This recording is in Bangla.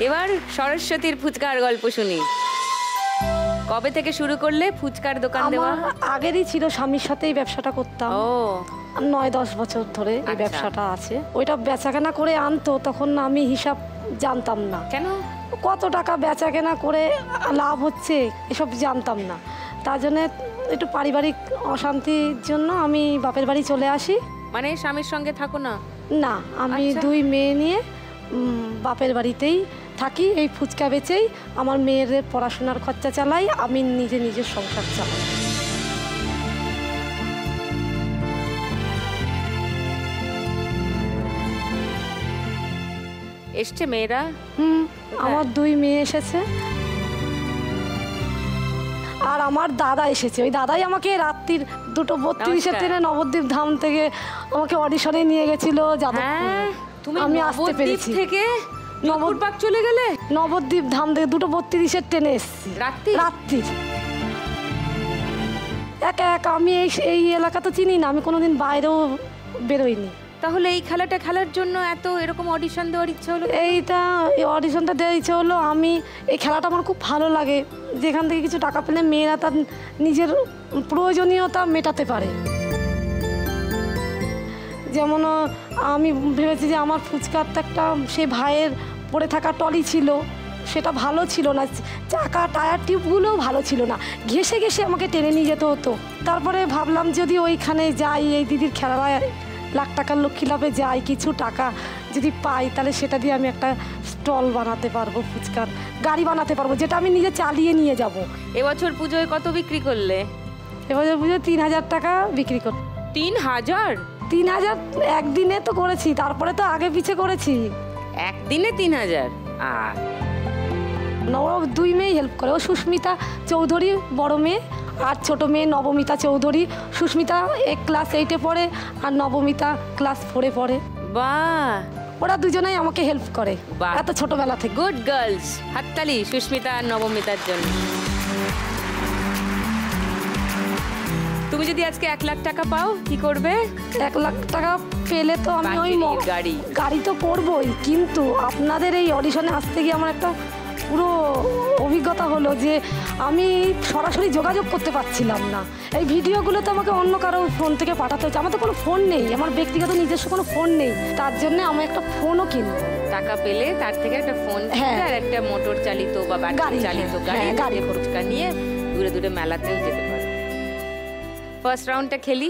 এবার সরস্বতীর ফুচকার গল্প শুনি। কবে থেকে শুরু করলে ফুচকার দোকান দেওয়া? আগেরই ছিল, স্বামীর সাথেই ব্যবসাটা করতাম। ও 9-10 বছর ধরে এই ব্যবসাটা আছে। ওইটা বেচাকেনা করে আনতো, তখন আমি হিসাব জানতাম না। কেন? কত টাকা বেচাকেনা করে লাভ হচ্ছে এসব জানতাম না। তার জন্য একটু পারিবারিক অশান্তির জন্য আমি বাপের বাড়ি চলে আসি। মানে স্বামীর সঙ্গে থাকো না? না, আমি 2 মেয়ে নিয়ে বাপের বাড়িতেই থাকি। এই ফুচকা বেচেই আমার মেয়ের পড়াশোনার খরচা চালাই, আমি নিজের সংসার চালাই। এসছে মেয়েরা? আমার 2 মেয়ে এসেছে, আর আমার দাদা এসেছে। ওই দাদাই আমাকে রাত্রির 2:32 ট্রেনে নবদ্বীপ ধাম থেকে আমাকে অডিশনে নিয়ে গেছিল যাদবপুর। আমি আসতে পেরেছি। থেকে নবদ্বীপ চলে গেলে? নবদ্বীপ ধাম থেকে 2:32 ট্রেনে এসেছি রাত্রির। একা একা আমি এই এলাকা তো চিনি না, আমি কোনোদিন বাইরেও বেরোইনি। তাহলে এই খেলাটা খেলার জন্য এত এরকম অডিশন দেওয়ার ইচ্ছা হলো? এই অডিশনটা দেওয়ার ইচ্ছা হলো, আমি এই খেলাটা আমার খুব ভালো লাগে, যেখান থেকে কিছু টাকা পেলে মেয়েরা তার নিজের প্রয়োজনীয়তা মেটাতে পারে। যেমন আমি ভেবেছি যে আমার ফুচকার একটা সে ভাইয়ের পড়ে থাকা টলি ছিল, সেটা ভালো ছিল না, চাকা টায়ার টিউবগুলোও ভালো ছিল না, ঘেসে ঘেসে আমাকে টেনে নিয়ে যেতে হতো। তারপরে ভাবলাম যদি ওইখানে যাই, এই দিদির খেলায় লাখ টাকার লক্ষ্মী লাভে যাই, কিছু টাকা যদি পাই তাহলে সেটা দিয়ে আমি একটা স্টল বানাতে পারবো, ফুচকার গাড়ি বানাতে পারবো, যেটা আমি নিজে চালিয়ে নিয়ে যাব। এবছর পুজোয় কত বিক্রি করলে? এবছর পুজোয় 3000 টাকা বিক্রি কর। 3000? 3000 একদিনে তো করেছি, তারপরে তো আগে পিছে করেছি। একদিনে 3000? আর 2 মেয়ে হেল্প করে। ও সুস্মিতা চৌধুরী বড় মেয়ে, আর ছোট মেয়ে নবমিতা চৌধুরী। সুস্মিতা ক্লাস 8-এ পড়ে, আর নবমিতা ক্লাস 4-এ পড়ে। বাহ, ওরা দুজনেই আমাকে হেল্প করে এত ছোটবেলা থেকে। গুড গার্লস, হাততালি সুস্মিতা আর নবমিতার জন্য। তুমি যদি আজকে 1 লাখ টাকা পাও কি করবে? 1 লাখ টাকা পেলে তো আমি ওই গাড়ি তো করবই, কিন্তু আপনাদের এই অডিশনে আসতে গিয়ে আমার একটা পুরো অভিজ্ঞতা হলো যে আমি সরাসরি যোগাযোগ করতে পারছিলাম না। এই ভিডিওগুলো তো আমাকে অন্য কারো ফোন থেকে পাঠাতে হচ্ছে। আমার তো কোনো ফোন নেই, আমার ব্যক্তিগত নিজস্ব কোনো ফোন নেই, তার জন্য আমি একটা ফোনও কিনবো। টাকা পেলে তার থেকে একটা ফোন আর একটা মোটর চালিত বা ব্যাটারি চালিত গাড়ি ফুচকা নিয়ে দূরে দূরে মেলাতেও যেতে পারে। ফার্স্ট রাউন্ডটা খেলি।